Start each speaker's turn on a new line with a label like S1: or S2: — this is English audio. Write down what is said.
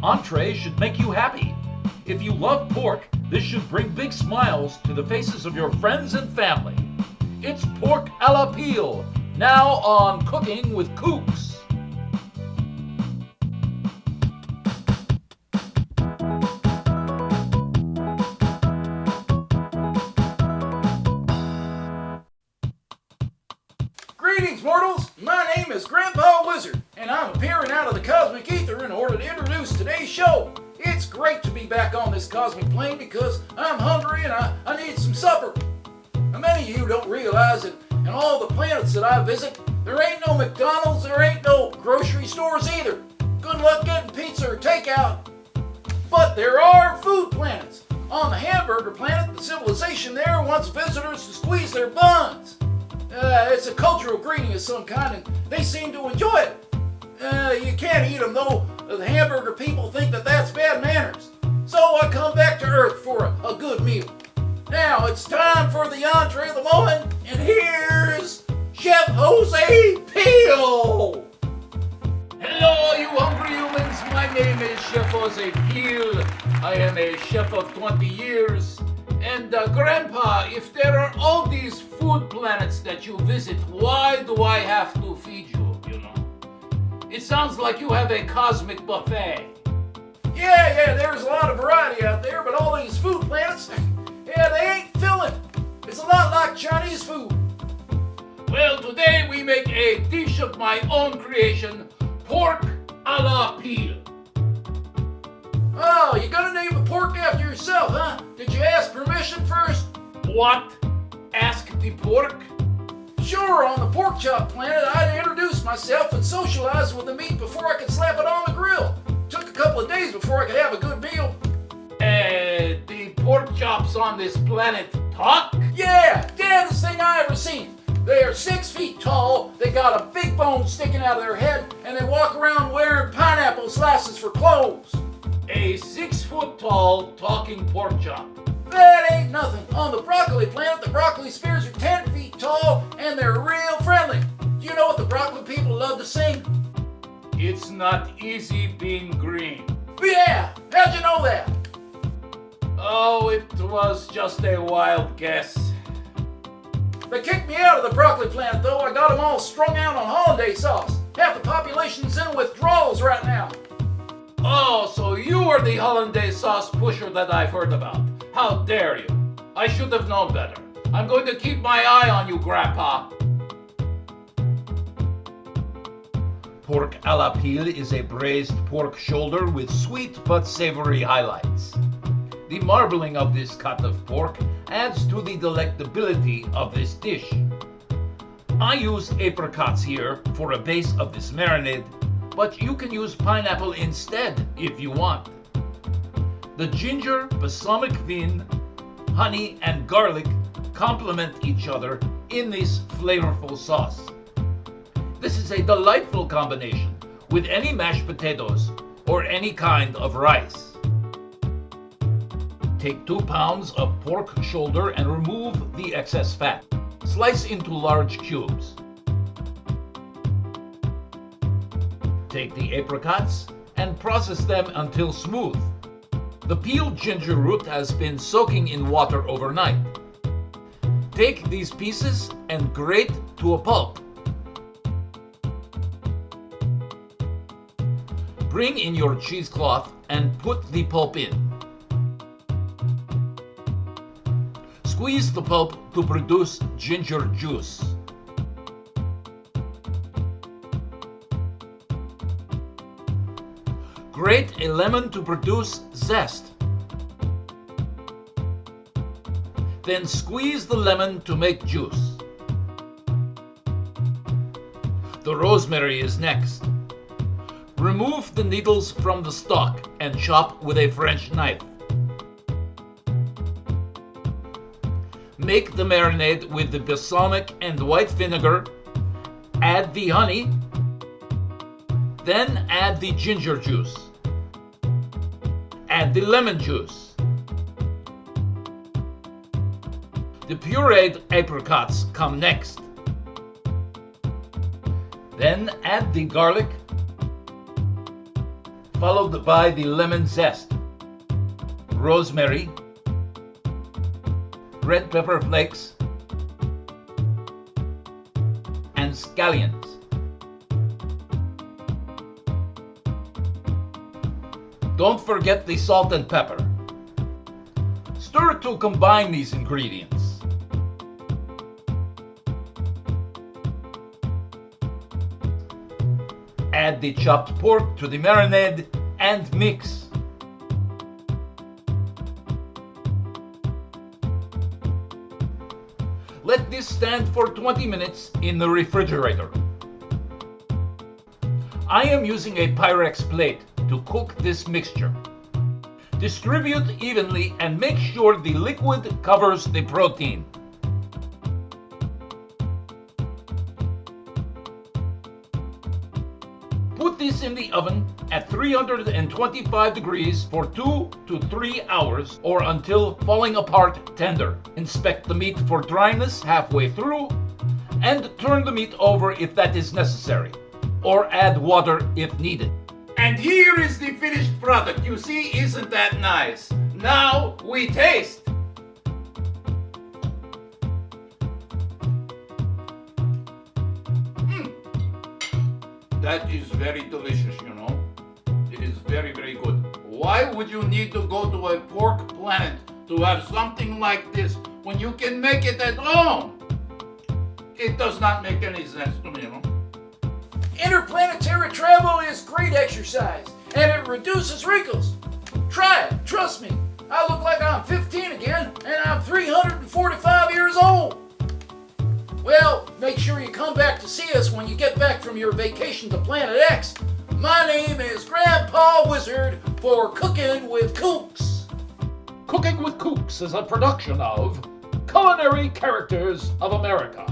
S1: entree should make you happy. If you love pork, this should bring big smiles to the faces of your friends and family. It's pork a la Peele, now on Cooking with Kooks.
S2: Greetings, mortals! My name is Grandpa Wizard, and I'm appearing out of the cosmic ether in order to introduce today's show. It's great to be back on this cosmic plane because I'm hungry and I need some supper. Now, many of you don't realize that in all the planets that I visit, there ain't no McDonald's, there ain't no grocery stores either. Good luck getting pizza or takeout. But there are food planets. On the hamburger planet, the civilization there wants visitors to squeeze their buns. It's a cultural greeting of some kind, and they seem to enjoy it. You can't eat them, though. The hamburger people think that that's bad manners. So I come back to Earth for a good meal. Now, it's time for the entree of the moment, and here's Chef Jose Peele.
S1: Hello, you hungry humans. My name is Chef Jose Peele. I am a chef of 20 years. And Grandpa, if there are all these food planets that you visit, why do I have to feed you, It sounds like you have a cosmic buffet.
S2: Yeah, there's a lot of variety out there, but all these food planets, they ain't filling. It's a lot like Chinese food.
S1: Well, today we make a dish of my own creation, pork a la Peele.
S2: Oh, you gonna name the pork after yourself, huh? Did you ask permission first?
S1: What? Ask the pork?
S2: Sure, on the pork chop planet, I'd introduce myself and socialize with the meat before I could slap it on the grill. Took a couple of days before I could have a good meal.
S1: The pork chops on this planet talk?
S2: Yeah, damnedest thing I ever seen. They are 6 feet tall, they got a big bone sticking out of their head, and they walk around wearing pineapple slices for clothes.
S1: A 6-foot-tall talking pork chop.
S2: That ain't nothing. On the broccoli planet, the broccoli spears are 10 feet tall, and they're real friendly. Do you know what the broccoli people love to sing?
S1: It's not easy being green.
S2: Yeah, how'd you know that?
S1: Oh, it was just a wild guess.
S2: They kicked me out of the broccoli planet, though. I got them all strung out on hollandaise sauce. Half the population's in withdrawals right now.
S1: Oh, so you are the hollandaise sauce pusher that I've heard about. How dare you? I should have known better. I'm going to keep my eye on you, Grandpa. Pork a la Peele is a braised pork shoulder with sweet but savory highlights. The marbling of this cut of pork adds to the delectability of this dish. I use apricots here for a base of this marinade, but you can use pineapple instead if you want. The ginger, balsamic vine, honey, and garlic complement each other in this flavorful sauce. This is a delightful combination with any mashed potatoes or any kind of rice. Take 2 pounds of pork shoulder and remove the excess fat. Slice into large cubes. Take the apricots and process them until smooth. The peeled ginger root has been soaking in water overnight. Take these pieces and grate to a pulp. Bring in your cheesecloth and put the pulp in. Squeeze the pulp to produce ginger juice. Grate a lemon to produce zest. Then squeeze the lemon to make juice. The rosemary is next. Remove the needles from the stalk and chop with a French knife. Make the marinade with the balsamic and white vinegar. Add the honey. Then add the ginger juice. Add the lemon juice. The pureed apricots come next. Then add the garlic, followed by the lemon zest, rosemary, red pepper flakes, and scallions. Don't forget the salt and pepper. Stir to combine these ingredients. Add the chopped pork to the marinade and mix. Let this stand for 20 minutes in the refrigerator. I am using a Pyrex plate to cook this mixture. Distribute evenly and make sure the liquid covers the protein. Put this in the oven at 325 degrees for 2 to 3 hours or until falling apart tender. Inspect the meat for dryness halfway through and turn the meat over if that is necessary, or add water if needed.
S2: And here is the finished product. You see, isn't that nice? Now we taste. That is very delicious, you know. It is very, very good. Why would you need to go to a pork planet to have something like this when you can make it at home? It does not make any sense to me, you know. Interplanetary travel is great exercise, and it reduces wrinkles. Try it, trust me. I look like I'm 15 again, and I'm 345 years old. Well, make sure you come back to see us when you get back from your vacation to Planet X. My name is Grandpa Wizard for Cooking with Kooks.
S3: Cooking with Kooks is a production of Culinary Characters of America.